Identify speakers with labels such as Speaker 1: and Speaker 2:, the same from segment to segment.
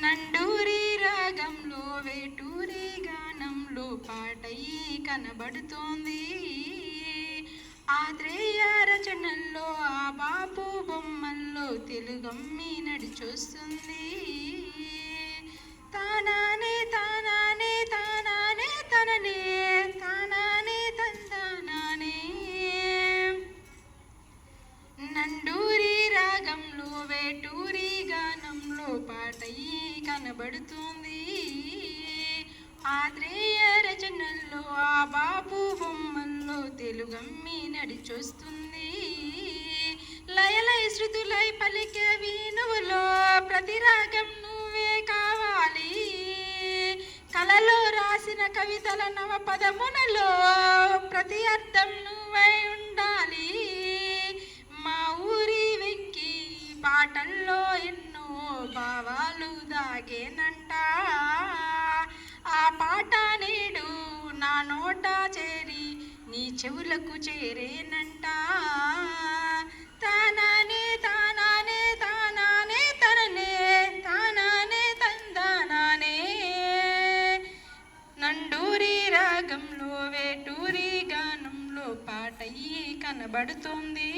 Speaker 1: నండూరి రాగంలో వేటూరి గానంలో పాటయి కనబడుతోంది. ఆత్రేయ రచనల్లో ఆ బాపు బొమ్మల్లో తెలుగమ్మి నడిచొస్తుంది. తానానే తానానే తానానే తననే తానానే తందానానే. నండూరి రాగంలో వేటూరి గానంలో పాటయి కనబడుతుంది. ఆత్రేయ రచనల్లో ఆ బాపు బొమ్మల్లో తెలుగమ్మి నడిచొస్తుంది. లయలై శృతులై పలికే వీణువులో ప్రతి రాగం నువ్వే కావాలి. కలలో రాసిన కవితల నవ పదమునలో ప్రతి అర్థం నువ్వై ఉండాలి. మా ఊరి వెక్కి పాటల్లో ఎన్నో భావాలు దాగేనంట. ఆ పాట నేడు నా నోట చేరి నీ చెవులకు చేరేనంట. తానానే తానానే తానానే తననే తానానే తందానానే. నండూరి రాగంలో వేటూరి గానంలో పాటయి కనబడుతుంది.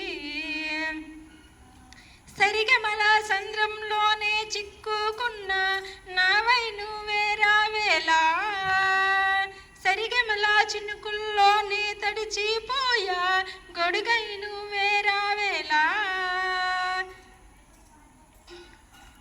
Speaker 1: సరిగమల సంద్రంలోనే చిక్కుకున్న నావై నువ్వే రావేలా. సరిగమల చినుకుల్లోనే తడిచిపోయా గొడుగై నువ్వే రా